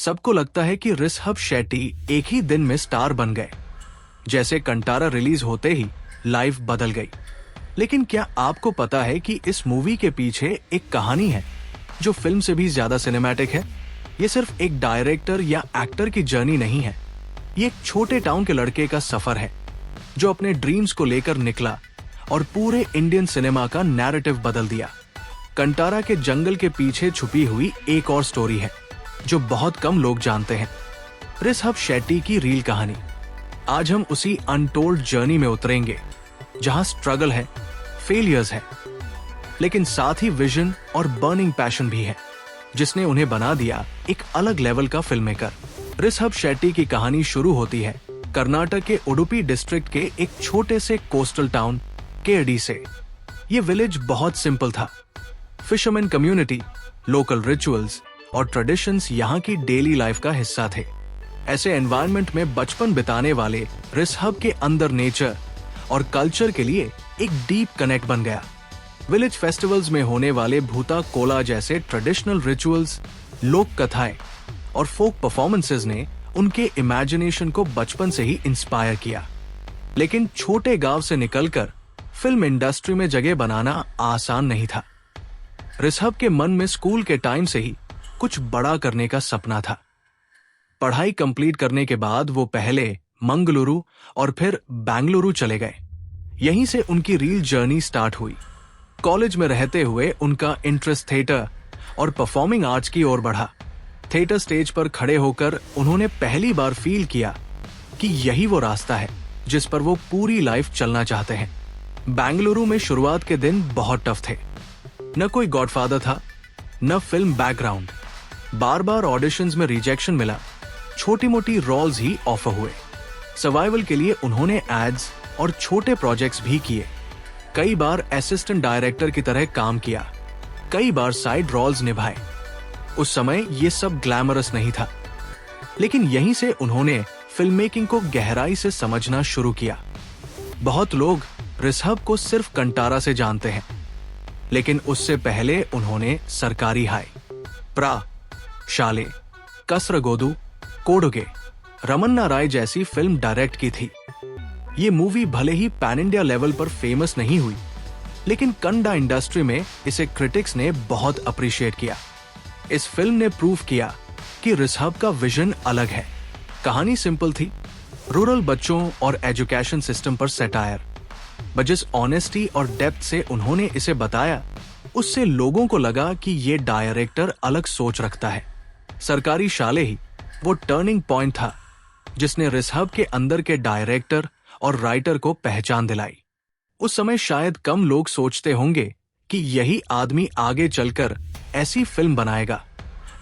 सबको लगता है कि ऋषभ शेट्टी एक ही दिन में स्टार बन गए। जैसे कंटारा रिलीज होते ही लाइफ बदल गई। लेकिन क्या आपको पता है कि इस मूवी के पीछे एक कहानी है जो फिल्म से भी ज्यादा सिनेमैटिक है? ये सिर्फ एक डायरेक्टर या एक्टर की जर्नी नहीं है, ये एक छोटे टाउन के लड़के का सफर है जो अपने ड्रीम्स को लेकर निकला और पूरे इंडियन सिनेमा का नैरेटिव बदल दिया। कंटारा के जंगल के पीछे छुपी हुई एक और स्टोरी है जो बहुत कम लोग जानते हैं, ऋषभ शेट्टी की रियल कहानी। आज हम उसी अनटोल्ड जर्नी में उतरेंगे जहां स्ट्रगल है, फेलियर्स है, लेकिन साथ ही विजन और बर्निंग पैशन भी है जिसने उन्हें बना दिया एक अलग लेवल का फिल्म मेकर। ऋषभ शेट्टी की कहानी शुरू होती है कर्नाटक के उडुपी डिस्ट्रिक्ट के एक छोटे से कोस्टल टाउन केरडी से। ये विलेज बहुत सिंपल था। फिशरमैन कम्युनिटी, लोकल रिचुअल्स और ट्रेडिशंस यहाँ की डेली लाइफ का हिस्सा थे। ऐसे एनवायरनमेंट में बचपन बिताने वाले ऋषभ के अंदर नेचर और कल्चर के लिए एक डीप कनेक्ट बन गया। विलेज फेस्टिवल्स में होने वाले भूता कोला जैसे ट्रेडिशनल रिचुअल्स, लोक कथाएं और फोक परफॉर्मेंसेस ने उनके इमेजिनेशन को बचपन से ही इंस्पायर किया। लेकिन छोटे गांव से निकलकर फिल्म इंडस्ट्री में जगह बनाना आसान नहीं था। ऋषभ के मन में स्कूल के टाइम से ही कुछ बड़ा करने का सपना था। पढ़ाई कंप्लीट करने के बाद वो पहले मंगलुरु और फिर बेंगलुरु चले गए। यहीं से उनकी रियल जर्नी स्टार्ट हुई। कॉलेज में रहते हुए उनका इंटरेस्ट थिएटर और परफॉर्मिंग आर्ट्स की ओर बढ़ा। थिएटर स्टेज पर खड़े होकर उन्होंने पहली बार फील किया कि यही वो रास्ता है जिस पर वो पूरी लाइफ चलना चाहते हैं। बेंगलुरु में शुरुआत के दिन बहुत टफ थे। न कोई गॉडफादर था, न फिल्म बैकग्राउंड। बार बार ऑडिशंस में रिजेक्शन मिला, छोटी मोटी रोल्स ही ऑफर हुए। सर्वाइवल के लिए उन्होंने एड्स और छोटे प्रोजेक्ट्स भी किए। कई बार असिस्टेंट डायरेक्टर की तरह काम किया, कई बार साइड रोल्स निभाए। उस समय ये सब ग्लैमरस नहीं था, लेकिन यहीं से उन्होंने फिल्म मेकिंग को गहराई से समझना शुरू किया। बहुत लोग ऋषभ को सिर्फ कंटारा से जानते हैं, लेकिन उससे पहले उन्होंने सरकारी हाई, प्रा, शाले, कसरगोदू, कोडुगे, रमन्ना राय जैसी फिल्म डायरेक्ट की थी। ये मूवी भले ही पैन इंडिया लेवल पर फेमस नहीं हुई, लेकिन कन्नड़ा इंडस्ट्री में इसे क्रिटिक्स ने बहुत अप्रिशिएट किया। इस फिल्म ने प्रूव किया कि ऋषभ का विजन अलग है। कहानी सिंपल थी, रूरल बच्चों और एजुकेशन सिस्टम पर सेटायर, बट जिस ऑनेस्टी और डेप्थ से उन्होंने इसे बताया, उससे लोगों को लगा कि ये डायरेक्टर अलग सोच रखता है। सरकारी शाले ही वो टर्निंग पॉइंट था जिसने ऋषभ के अंदर के डायरेक्टर और राइटर को पहचान दिलाई। उस समय शायद कम लोग सोचते होंगे कि यही आदमी आगे चलकर ऐसी फिल्म बनाएगा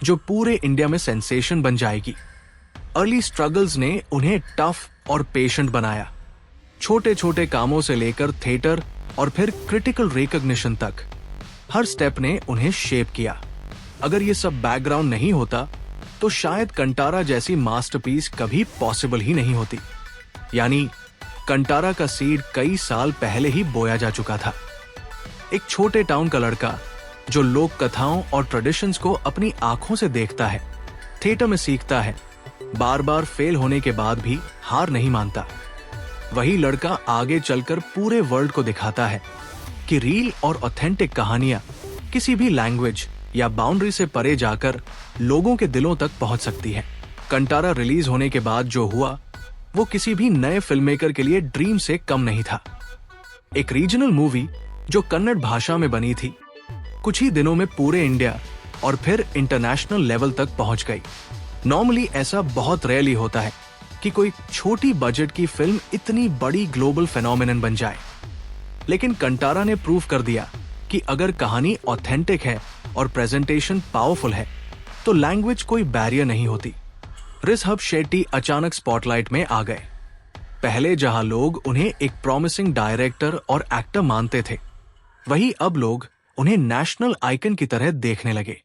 जो पूरे इंडिया में सेंसेशन बन जाएगी। अर्ली स्ट्रगल्स ने उन्हें टफ और पेशेंट बनाया। छोटे छोटे कामों से लेकर थिएटर और फिर क्रिटिकल रिकॉग्निशन तक हर स्टेप ने उन्हें शेप किया। अगर ये सब बैकग्राउंड नहीं होता तो शायद कंटारा जैसी मास्टरपीस कभी पॉसिबल ही नहीं होती। यानी कंटारा का सीड कई साल पहले ही बोया जा चुका था। एक छोटे टाउन का लड़का जो लोक कथाओं और ट्रेडिशंस को अपनी आंखों से देखता है, थिएटर में सीखता है, बार बार फेल होने के बाद भी हार नहीं मानता। वही लड़का आगे चलकर पूरे वर्ल्ड को दिखाता है कि रियल और ऑथेंटिक कहानियां किसी भी लैंग्वेज या बाउंड्री से परे जाकर लोगों के दिलों तक पहुंच सकती है। कंटारा रिलीज होने के बाद जो हुआ वो किसी भी नए फिल्ममेकर के लिए ड्रीम से कम नहीं था। एक रीजनल मूवी जो कन्नड़ भाषा में बनी थी, कुछ ही दिनों में पूरे इंडिया और फिर इंटरनेशनल लेवल तक पहुंच गई। नॉर्मली ऐसा बहुत रेयरली होता है कि कोई छोटी बजट की फिल्म इतनी बड़ी ग्लोबल फेनोमेनन बन जाए, लेकिन कंटारा ने प्रूव कर दिया कि अगर कहानी ऑथेंटिक है और प्रेजेंटेशन पावरफुल है तो लैंग्वेज कोई बैरियर नहीं होती। ऋषभ शेट्टी अचानक स्पॉटलाइट में आ गए। पहले जहां लोग उन्हें एक प्रॉमिसिंग डायरेक्टर और एक्टर मानते थे, वहीं अब लोग उन्हें नेशनल आइकन की तरह देखने लगे।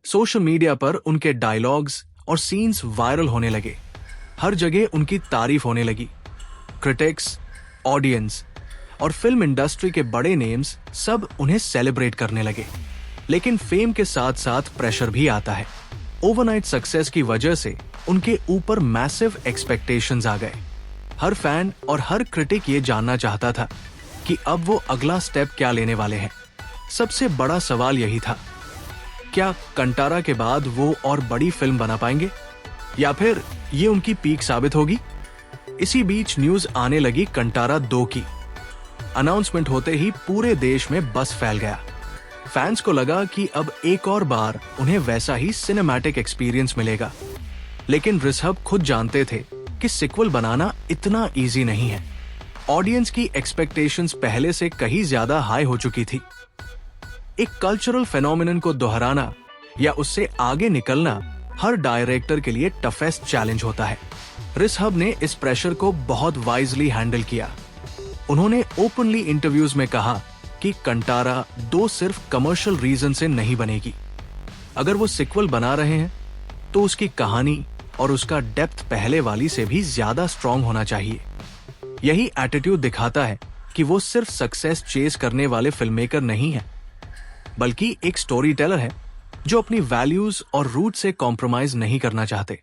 सोशल मीडिया पर उनके डायलॉग्स और सीन्स वायरल होने लगे। हर जगह उनकी तारीफ होने लगी। क्रिटिक्स, ऑडियंस और फिल्म इंडस्ट्री के बड़े नेम्स सब उन्हें सेलिब्रेट करने लगे। लेकिन फेम के साथ साथ प्रेशर भी आता है। ओवरनाइट सक्सेस की वजह से उनके ऊपर मैसिव एक्सपेक्टेशंस आ गए। हर फैन और हर क्रिटिक ये जानना चाहता था कि अब वो अगला स्टेप क्या लेने वाले हैं। सबसे बड़ा सवाल यही था, क्या कंटारा के बाद वो और बड़ी फिल्म बना पाएंगे या फिर ये उनकी पीक साबित होगी। इसी बीच न्यूज आने लगी कंटारा 2 की। अनाउंसमेंट होते ही पूरे देश में बस फैल गया। फैंस को लगा कि अब एक और बार उन्हें वैसा ही सिनेमैटिक एक्सपीरियंस मिलेगा। लेकिन रिसहब खुद जानते थे कि सिक्वल बनाना इतना इजी नहीं है। ऑडियंस की एक्सपेक्टेशंस पहले से कहीं ज्यादा हाई हो चुकी थी। एक कल्चरल फेनोमेनन को दोहराना या उससे आगे निकलना हर डायरेक्टर के लिए टफेस्ट चैलेंज होता है। रिसहब ने इस प्रेशर को बहुत वाइजली हैंडल किया। उन्होंने ओपनली इंटरव्यूज में कहा कि कंटारा 2 सिर्फ कमर्शियल रीजन से नहीं बनेगी। अगर वो सिक्वल बना रहे हैं तो उसकी कहानी और उसका डेप्थ पहले वाली से भी ज्यादा स्ट्रॉन्ग होना चाहिए। यही एटीट्यूड दिखाता है कि वो सिर्फ सक्सेस चेस करने वाले फिल्ममेकर नहीं है, बल्कि एक स्टोरी टेलर है जो अपनी वैल्यूज और रूट से कॉम्प्रोमाइज नहीं करना चाहते।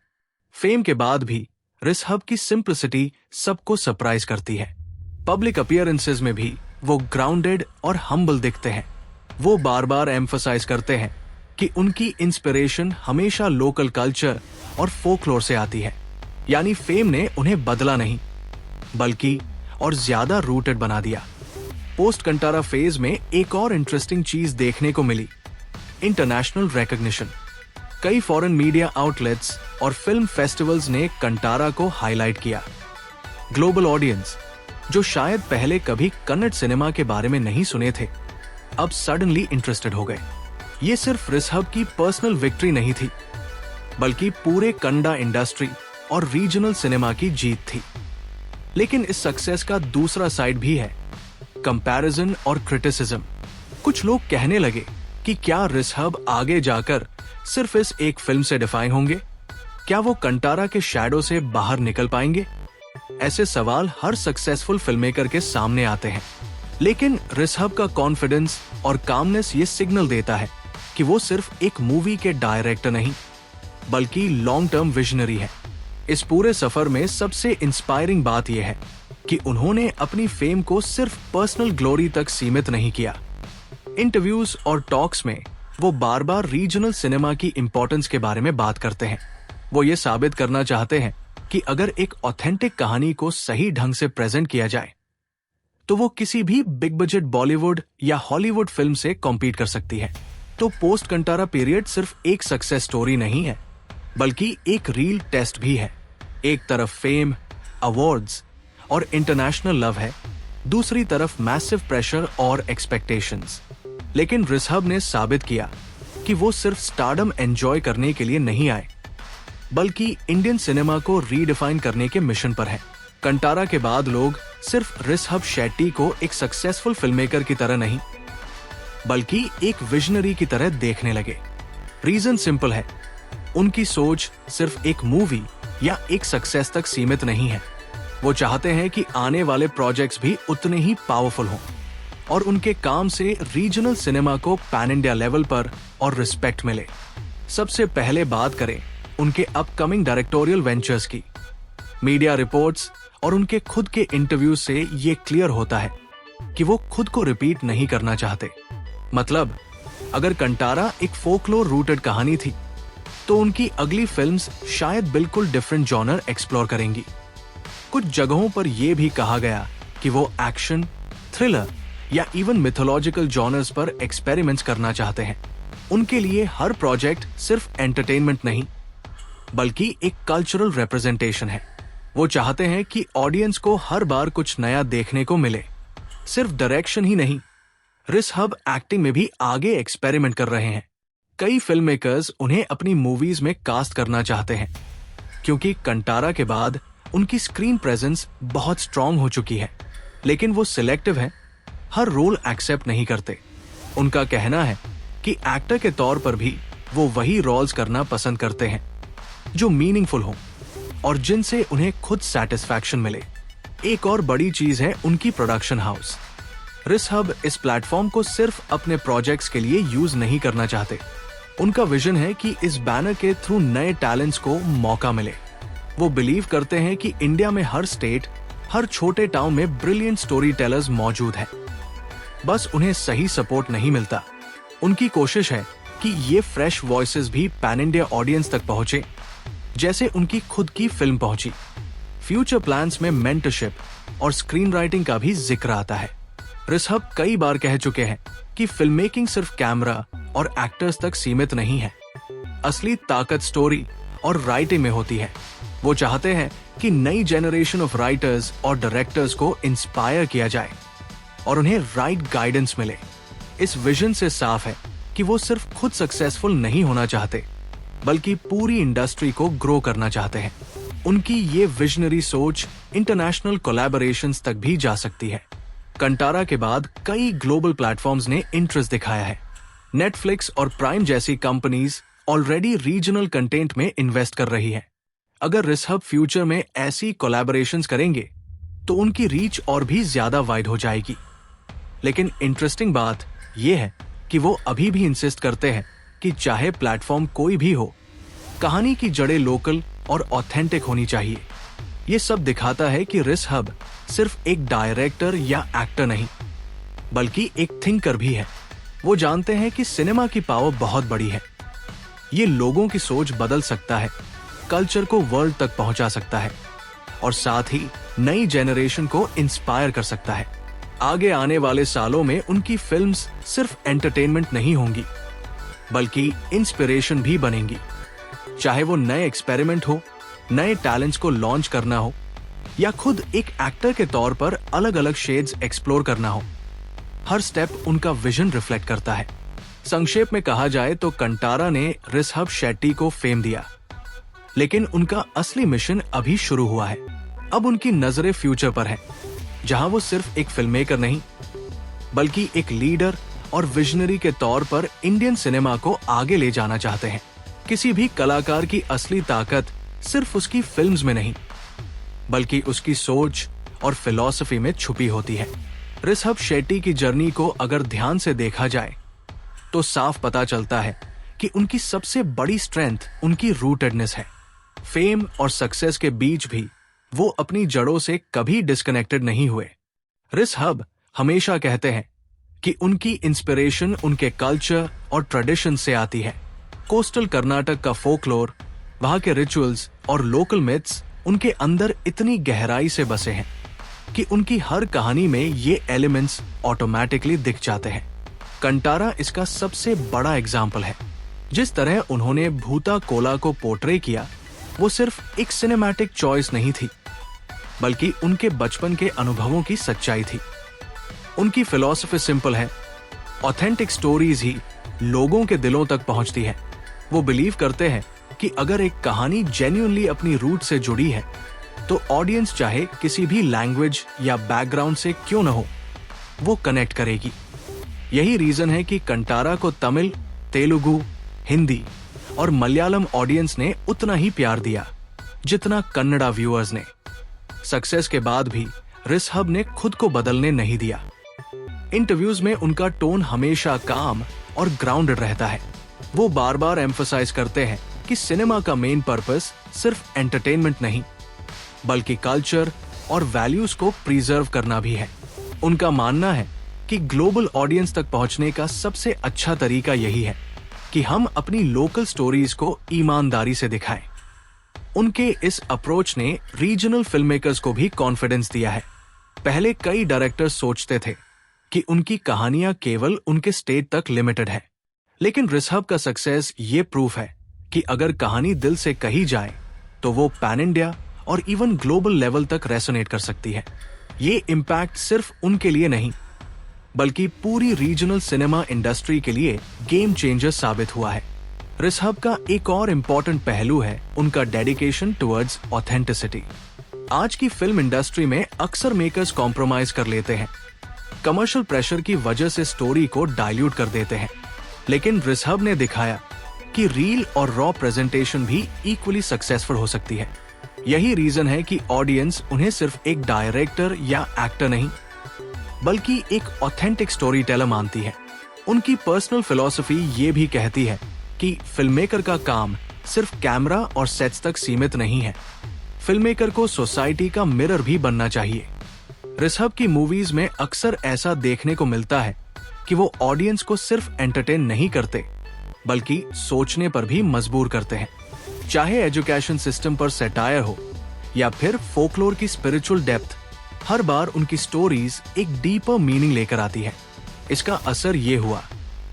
फेम के बाद भी रिसहब की सिंप्लिसिटी सबको सरप्राइज करती है। पब्लिक अपीयरेंसेस में भी वो ग्राउंडेड और हम्बल दिखते हैं। वो बार बार एम्फसाइज करते हैं कि उनकी इंस्पिरेशन हमेशा लोकल कल्चर और फोकलोर से आती है। यानी फेम ने उन्हें बदला नहीं, बल्कि और ज्यादा रूटेड बना दिया। पोस्ट कंटारा फेज में एक और इंटरेस्टिंग चीज देखने को मिली, इंटरनेशनल रिकॉग्निशन। कई फॉरेन मीडिया आउटलेट्स और फिल्म फेस्टिवल्स ने कंटारा को हाईलाइट किया। ग्लोबल ऑडियंस, जो शायद पहले कभी कन्नड़ सिनेमा के बारे में नहीं सुने थे, अब सडनली इंटरेस्टेड हो गए। ये सिर्फ रिसहब की पर्सनल विक्ट्री नहीं थी, बल्कि पूरे कन्नड़ा इंडस्ट्री और रीजनल सिनेमा की जीत थी। लेकिन इस सक्सेस का दूसरा साइड भी है, कंपैरिजन और क्रिटिसिज्म। कुछ लोग कहने लगे कि क्या रिसहब आगे जाकर सिर्फ इस एक फिल्म से डिफाइन होंगे? क्या वो कंटारा के शैडो से बाहर निकल पाएंगे? ऐसे सवाल हर सक्सेसफुल फिल्ममेकर के सामने आते हैं। लेकिन रिसहब का कॉन्फिडेंस और कामनेस ये सिग्नल देता है कि वो सिर्फ एक मूवी के डायरेक्टर नहीं, बल्कि लॉन्ग टर्म विजनरी है। इस पूरे सफर में सबसे इंस्पायरिंग बात यह है कि उन्होंने अपनी फेम को सिर्फ पर्सनल ग्लोरी तक सीमित नहीं किया। इंटरव्यूज और टॉक्स में वो बार बार रीजनल सिनेमा की इंपॉर्टेंस के बारे में बात करते हैं। वो ये साबित करना चाहते हैं कि अगर एक ऑथेंटिक कहानी को सही ढंग से प्रेजेंट किया जाए तो वो किसी भी बिग बजट बॉलीवुड या हॉलीवुड फिल्म से कॉम्पीट कर सकती है। तो पोस्ट कंटारा पीरियड सिर्फ एक सक्सेस स्टोरी नहीं है, बल्कि एक रियल टेस्ट भी है। एक तरफ फेम, अवार्ड्स और इंटरनेशनल लव है, दूसरी तरफ मैसिव प्रेशर और एक्सपेक्टेशंस। लेकिन रिसहब ने साबित किया कि वो सिर्फ स्टारडम एंजॉय करने के लिए नहीं आए, बल्कि इंडियन सिनेमा को रीडिफाइन करने के मिशन पर है। कंटारा के बाद लोग सिर्फ रिसहब शेट्टी को एक सक्सेसफुल फिल्ममेकर की तरह नहीं, बल्कि एक विजनरी की तरह देखने लगे। रीजन सिंपल है, उनकी सोच सिर्फ एक मूवी या एक सक्सेस तक सीमित नहीं है। वो चाहते हैं कि आने वाले प्रोजेक्ट्स भी उतने ही पावरफुल हों और उनके काम से रीजनल सिनेमा को पैन इंडिया लेवल पर और रिस्पेक्ट मिले। सबसे पहले बात करें उनके अपकमिंग डायरेक्टोरियल वेंचर्स की। मीडिया रिपोर्ट्स और उनके खुद के इंटरव्यू से ये क्लियर होता है कि वो खुद को रिपीट नहीं करना चाहते। मतलब, अगर कंटारा एक फोकलोर रूटेड कहानी थी, तो उनकी अगली फिल्म्स शायद बिल्कुल डिफरेंट जॉनर एक्सप्लोर करेंगी। कुछ जगहों पर यह भी कहा गया कि वो एक्शन, थ्रिलर या इवन मिथोलॉजिकल जॉनर्स पर एक्सपेरिमेंट्स करना चाहते हैं। उनके लिए हर प्रोजेक्ट सिर्फ एंटरटेनमेंट नहीं, बल्कि एक कल्चरल रिप्रेजेंटेशन है। वो चाहते हैं कि ऑडियंस को हर बार कुछ नया देखने को मिले। सिर्फ डायरेक्शन ही नहीं, रिसहब एक्टिंग में भी आगे एक्सपेरिमेंट कर रहे हैं। कई फिल्म मेकर्स उन्हें अपनी मूवीज में कास्ट करना चाहते हैं, क्योंकि कंटारा के बाद उनकी स्क्रीन प्रेजेंस बहुत स्ट्रांग हो चुकी है। लेकिन वो सिलेक्टिव हैं, हर रोल एक्सेप्ट नहीं करते। उनका कहना है कि एक्टर के तौर पर भी वो वही रोल्स करना पसंद करते हैं जो मीनिंगफुल हों और जिनसे उन्हें खुद सैटिस्फैक्शन मिले। एक और बड़ी चीज है उनकी प्रोडक्शन हाउस। रिसहब इस प्लेटफॉर्म को सिर्फ अपने प्रोजेक्ट्स के लिए यूज नहीं करना चाहते, उनका विजन है कि इस बैनर के थ्रू नए टैलेंट्स को मौका मिले। वो बिलीव करते हैं कि इंडिया में हर स्टेट, हर छोटे टाउन में ब्रिलियंट स्टोरी टेलर्स मौजूद हैं। बस उन्हें सही सपोर्ट नहीं मिलता। उनकी कोशिश है कि ये फ्रेश वॉइसेस भी पैन इंडिया ऑडियंस तक पहुंचे, जैसे उनकी खुद की फिल्म पहुंची। फ्यूचर प्लान्स में मेंटरशिप और स्क्रीन राइटिंग का भी जिक्र आता है। रिसहब कई बार कह चुके हैं कि फिल्म मेकिंग सिर्फ कैमरा और एक्टर्स तक सीमित नहीं है। असली ताकत स्टोरी और राइटिंग में होती है। वो चाहते हैं कि नई जनरेशन ऑफ राइटर्स और डायरेक्टर्स को इंस्पायर किया जाए और उन्हें राइट गाइडेंस मिले। इस विजन से साफ है कि वो सिर्फ खुद सक्सेसफुल नहीं होना चाहते, बल्कि पूरी इंडस्ट्री को ग्रो करना चाहते हैं। उनकी ये विजनरी सोच इंटरनेशनल कोलैबोरेशंस तक भी जा सकती है। कंटारा के बाद कई ग्लोबल प्लेटफॉर्म्स ने इंटरेस्ट दिखाया है। नेटफ्लिक्स और प्राइम जैसी कंपनीज ऑलरेडी रीजनल कंटेंट में इन्वेस्ट कर रही है। अगर रिसहब फ्यूचर में ऐसी कोलैबोरेशंस करेंगे तो उनकी रीच और भी ज्यादा वाइड हो जाएगी। लेकिन इंटरेस्टिंग बात यह है कि वो अभी भी इंसिस्ट करते हैं कि चाहे प्लेटफॉर्म कोई भी हो, कहानी की जड़ें लोकल और ऑथेंटिक होनी चाहिए। ये सब दिखाता है कि रिसहब सिर्फ एक डायरेक्टर या एक्टर नहीं, बल्कि एक थिंकर भी है। वो जानते हैं कि सिनेमा की पावर बहुत बड़ी है। ये लोगों की सोच बदल सकता है, कल्चर को वर्ल्ड तक पहुंचा सकता है और साथ ही नई जनरेशन को इंस्पायर कर सकता है। आगे आने वाले सालों में उनकी फिल्म्स सिर्फ एंटरटेनमेंट नहीं होंगी, बल्कि इंस्पिरेशन भी बनेंगी। चाहे वो नए एक्सपेरिमेंट हो, नए टैलेंट्स को लॉन्च करना हो या खुद एक एक्टर के तौर पर अलग अलग शेड्स एक्सप्लोर करना हो, हर स्टेप उनका विजन रिफ्लेक्ट करता है। संक्षेप में कहा जाए तो कंटारा ने रिसहब शेट्टी को फेम दिया, लेकिन उनका असली मिशन अभी शुरू हुआ है। अब उनकी नजरें फ्यूचर पर है, जहां वो सिर्फ एक फिल्म मेकर नहीं, बल्कि एक लीडर और विजनरी के तौर पर इंडियन सिनेमा को आगे ले जाना चाहते हैं। किसी भी कलाकार की असली ताकत सिर्फ उसकी फिल्म्स में नहीं, बल्कि उसकी सोच और फिलॉसफी में छुपी होती है। रिसहब शेट्टी की जर्नी को अगर ध्यान से देखा जाए तो साफ पता चलता है कि उनकी सबसे बड़ी स्ट्रेंथ उनकी रूटेडनेस है। फेम और सक्सेस के बीच भी वो अपनी जड़ों से कभी डिस्कनेक्टेड नहीं हुए। रिसहब हमेशा कहते हैं कि उनकी इंस्पिरेशन उनके कल्चर और ट्रेडिशन से आती है। कोस्टल कर्नाटक का फोकलोर, वहां के रिचुअल्स और लोकल मिथ्स उनके अंदर इतनी गहराई से बसे हैं कि उनकी हर कहानी में ये एलिमेंट्स ऑटोमेटिकली दिख जाते हैं। कंटारा इसका सबसे बड़ा एग्जाम्पल है। जिस तरह उन्होंने भूता कोला को पोर्ट्रे किया, वो सिर्फ एक सिनेमैटिक चॉइस नहीं थी, बल्कि उनके बचपन के अनुभवों की सच्चाई थी। उनकी फिलॉसफी सिंपल है, ऑथेंटिक स्टोरीज ही लोगों के दिलों तक पहुंचती है। वो बिलीव करते हैं कि अगर एक कहानी जेन्युइनली अपनी रूट से जुड़ी है, तो ऑडियंस चाहे किसी भी लैंग्वेज या बैकग्राउंड से क्यों न हो, वो कनेक्ट करेगी। यही रीजन है कि कंटारा को तमिल, तेलुगु, हिंदी और मलयालम ऑडियंस ने उतना ही प्यार दिया जितना कन्नड़ा व्यूअर्स ने। सक्सेस के बाद भी रिसहब ने खुद को बदलने नहीं दिया। इंटरव्यूज में उनका टोन हमेशा काम और ग्राउंडेड रहता है। वो बार बार एम्फसाइज करते हैं कि सिनेमा का मेन पर्पस सिर्फ एंटरटेनमेंट नहीं, बल्कि कल्चर और वैल्यूज को प्रिजर्व करना भी है। उनका मानना है कि ग्लोबल ऑडियंस तक पहुंचने का सबसे अच्छा तरीका यही है कि हम अपनी लोकल स्टोरीज को ईमानदारी से दिखाएं। उनके इस अप्रोच ने रीजनल फिल्म मेकर्स को भी कॉन्फिडेंस दिया है। पहले कई डायरेक्टर्स सोचते थे कि उनकी कहानियां केवल उनके स्टेट तक लिमिटेड है, लेकिन रिसहब का सक्सेस ये प्रूफ है कि अगर कहानी दिल से कही जाए तो वो पैन इंडिया और इवन ग्लोबल लेवल तक रेसोनेट कर सकती है। ये इम्पैक्ट सिर्फ उनके लिए नहीं, बल्कि पूरी रीजनल सिनेमा इंडस्ट्री के लिए गेम चेंजर साबित हुआ है। रिसहब का एक और इम्पोर्टेंट पहलू है उनका डेडिकेशन टुवर्ड्स ऑथेंटिसिटी। आज की फिल्म इंडस्ट्री में अक्सर मेकर्स कॉम्प्रोमाइज कर लेते हैं, कमर्शियल प्रेशर की वजह से स्टोरी को डाइल्यूट कर देते हैं, लेकिन रिसहब ने दिखाया कि रील और रॉ प्रेजेंटेशन भी इक्वली सक्सेसफुल हो सकती है। यही रीजन है कि ऑडियंस उन्हें सिर्फ एक डायरेक्टर या एक्टर नहीं, बल्कि एक ऑथेंटिक स्टोरी टेलर मानती है। उनकी पर्सनल फिलॉसफी ये भी कहती है कि फिल्ममेकर का काम सिर्फ कैमरा और सेट्स तक सीमित नहीं है। फिल्ममेकर को सोसाइटी का मिरर भी बनना चाहिए। रिसहब की मूवीज में अक्सर ऐसा देखने को मिलता है कि वो ऑडियंस को सिर्फ एंटरटेन नहीं करते, बल्कि सोचने पर भी मजबूर करते हैं। चाहे एजुकेशन सिस्टम पर सैटायर हो या फिर फोकलोर की स्पिरिचुअल डेप्थ, हर बार उनकी स्टोरीज एक डीपर मीनिंग लेकर आती है। इसका असर ये हुआ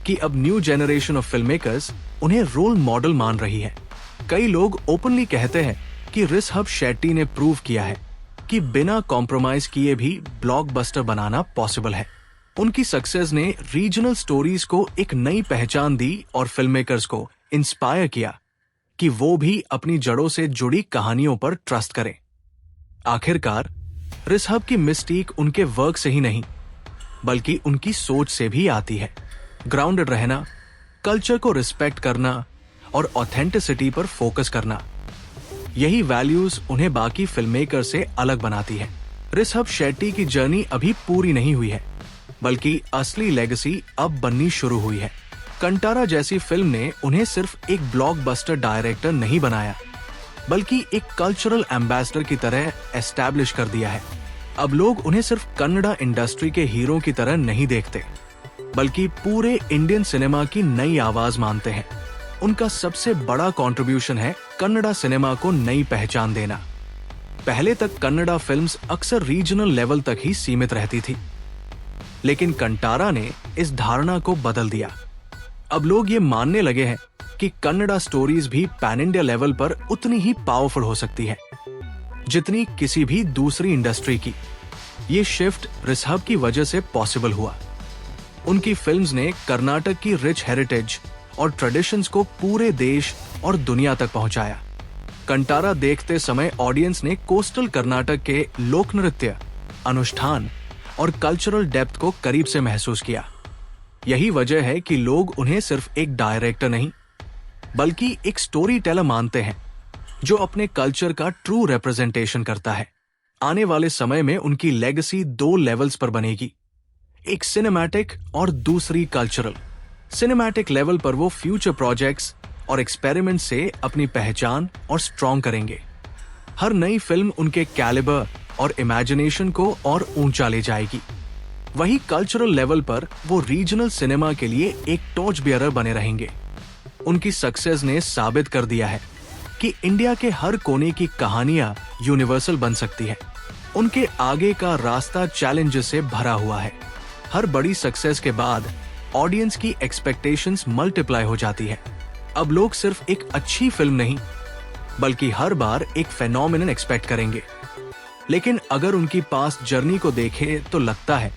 कि अब new generation of film makers उन्हें रोल मॉडल मान रही है। कई लोग ओपनली कहते हैं कि रिसहब शेट्टी ने प्रूव किया है कि बिना कॉम्प्रोमाइज किए भी ब्लॉकबस्टर बनाना पॉसिबल है। उनकी सक्सेस ने रीजनल स्टोरीज को एक नई पहचान दी और फिल्म मेकर्स को इंस्पायर किया कि वो भी अपनी जड़ों से जुड़ी कहानियों पर ट्रस्ट करें। आखिरकार रिसहब की मिस्टीक उनके वर्क से ही नहीं, बल्कि उनकी सोच से भी आती है। ग्राउंडेड रहना, कल्चर को रिस्पेक्ट करना और ऑथेंटिसिटी पर फोकस करना, यही वैल्यूज उन्हें बाकी फिल्ममेकर से अलग बनाती है। रिसहब शेट्टी की जर्नी अभी पूरी नहीं हुई है, बल्कि असली लेगेसी अब बननी शुरू हुई है। कंटारा जैसी फिल्म ने उन्हें सिर्फ एक ब्लॉकबस्टर डायरेक्टर नहीं बनाया, बल्कि एक कल्चरल एम्बेसडर की तरह एस्टैब्लिश कर दिया है। अब लोग उन्हें सिर्फ कन्नड़ा इंडस्ट्री के हीरो की तरह नहीं देखते, बल्कि पूरे इंडियन सिनेमा की नई आवाज मानते हैं। उनका सबसे बड़ा कंट्रीब्यूशन है कन्नड़ा सिनेमा को नई पहचान देना। पहले तक कन्नड़ा फिल्म्स अक्सर रीजनल लेवल तक ही सीमित रहती थी, लेकिन कंटारा ने इस धारणा को बदल दिया। अब लोग ये मानने लगे हैं कि कन्नड़ा स्टोरीज भी पैन इंडिया लेवल पर उतनी ही पावरफुल हो सकती है जितनी किसी भी दूसरी इंडस्ट्री की। ये शिफ्ट रिसहब की वजह से पॉसिबल हुआ। उनकी फिल्म्स ने कर्नाटक की रिच हेरिटेज और ट्रेडिशंस को पूरे देश और दुनिया तक पहुंचाया। कंटारा देखते समय ऑडियंस ने कोस्टल कर्नाटक के लोक नृत्य, अनुष्ठान और कल्चरल डेप्थ को करीब से महसूस किया। यही वजह है कि लोग उन्हें सिर्फ एक डायरेक्टर नहीं, बल्कि एक स्टोरी टेलर मानते हैं जो अपने कल्चर का ट्रू रिप्रेजेंटेशन करता है। आने वाले समय में उनकी लेगेसी 2 लेवल्स पर बनेगी, एक सिनेमैटिक और दूसरी कल्चरल। सिनेमैटिक लेवल पर वो फ्यूचर प्रोजेक्ट्स और एक्सपेरिमेंट से अपनी पहचान और स्ट्रॉन्ग करेंगे। हर नई फिल्म उनके कैलिबर और इमेजिनेशन को और ऊंचा ले जाएगी। वही कल्चरल लेवल पर वो रीजनल सिनेमा के लिए एक टॉर्च बियरर बने रहेंगे। उनकी सक्सेस ने साबित कर दिया है कि इंडिया के हर कोने की कहानियां यूनिवर्सल बन सकती है। उनके आगे का रास्ता चैलेंजेस से भरा हुआ है। हर बड़ी सक्सेस के बाद ऑडियंस की एक्सपेक्टेशंस मल्टीप्लाई हो जाती है। अब लोग सिर्फ एक अच्छी फिल्म नहीं, बल्कि हर बार एक फेनोमेनन एक्सपेक्ट करेंगे। लेकिन अगर उनकी पास्ट जर्नी को देखें तो लगता है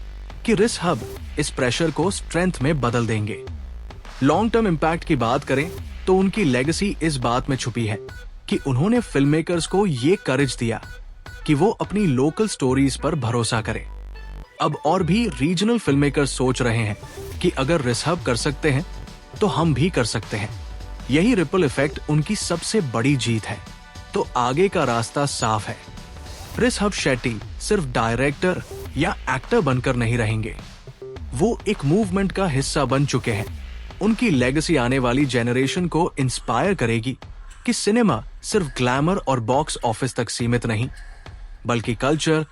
कि रिसहब इस प्रेशर को स्ट्रेंथ में बदल देंगे। लॉन्ग टर्म इम्पैक्ट की बात करें तो उनकी लेगेसी इस बात में छुपी है कि उन्होंने फिल्म मेकर्स को ये करेज दिया कि वो अपनी लोकल स्टोरीज पर भरोसा करें। अब और भी रीजनल फिल्म मेकर्स सोच रहे हैं कि अगर रिसहब कर सकते हैं तो हम भी कर सकते हैं। यही रिपल इफेक्ट उनकी सबसे बड़ी जीत है। तो आगे का रास्ता साफ है। रिसहब शेट्टी सिर्फ डायरेक्टर या एक्टर बनकर नहीं रहेंगे, वो एक मूवमेंट का हिस्सा बन चुके हैं। उनकी लेगेसी आने वाली जेनरेशन को इंस्पायर करेगी कि सिनेमा सिर्फ ग्लैमर और बॉक्स ऑफिस तक सीमित नहीं, बल्कि कल्चर,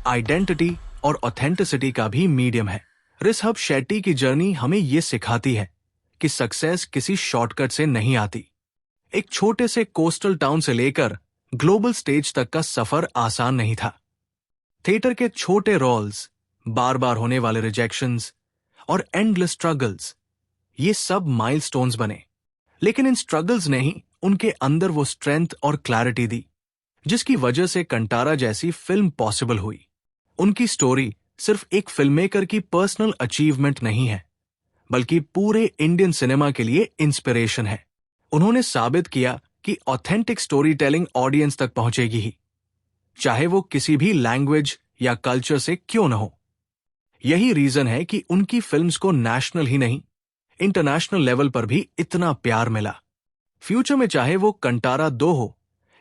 आइडेंटिटी और ऑथेंटिसिटी का भी मीडियम है। रिसहब शेट्टी की जर्नी हमें ये सिखाती है कि सक्सेस किसी शॉर्टकट से नहीं आती। एक छोटे से कोस्टल टाउन से लेकर ग्लोबल स्टेज तक का सफर आसान नहीं था। थिएटर के छोटे रोल्स, बार बार होने वाले रिजेक्शंस और एंडलेस स्ट्रगल्स, ये सब माइलस्टोन्स बने। लेकिन इन स्ट्रगल्स ने ही उनके अंदर वो स्ट्रेंथ और क्लैरिटी दी जिसकी वजह से कंटारा जैसी फिल्म पॉसिबल हुई। उनकी स्टोरी सिर्फ एक फिल्ममेकर की पर्सनल अचीवमेंट नहीं है, बल्कि पूरे इंडियन सिनेमा के लिए इंस्पिरेशन है। उन्होंने साबित किया कि ऑथेंटिक स्टोरी टेलिंग ऑडियंस तक पहुंचेगी ही, चाहे वो किसी भी लैंग्वेज या कल्चर से क्यों न हो। यही रीजन है कि उनकी फिल्म्स को नेशनल ही नहीं, इंटरनेशनल लेवल पर भी इतना प्यार मिला। फ्यूचर में चाहे वो कंटारा 2 हो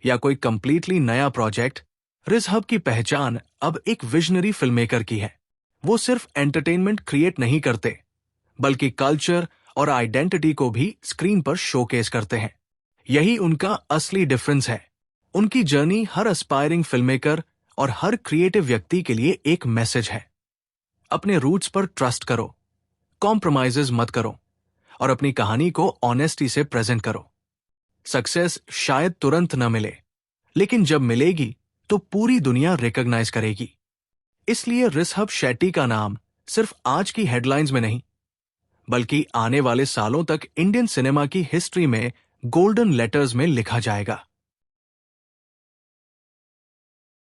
या कोई कंप्लीटली नया प्रोजेक्ट, रिसहब की पहचान अब एक विजनरी फिल्ममेकर की है। वो सिर्फ एंटरटेनमेंट क्रिएट नहीं करते, बल्कि कल्चर और आइडेंटिटी को भी स्क्रीन पर शोकेस करते हैं। यही उनका असली डिफरेंस है। उनकी जर्नी हर एस्पायरिंग फिल्ममेकर और हर क्रिएटिव व्यक्ति के लिए एक मैसेज है। अपने रूट्स पर ट्रस्ट करो, कॉम्प्रोमाइजेस मत करो और अपनी कहानी को ऑनेस्टी से प्रेजेंट करो। सक्सेस शायद तुरंत न मिले, लेकिन जब मिलेगी तो पूरी दुनिया रिकॉग्नाइज करेगी। इसलिए ऋषभ शेट्टी का नाम सिर्फ आज की हेडलाइंस में नहीं, बल्कि आने वाले सालों तक इंडियन सिनेमा की हिस्ट्री में गोल्डन लेटर्स में लिखा जाएगा।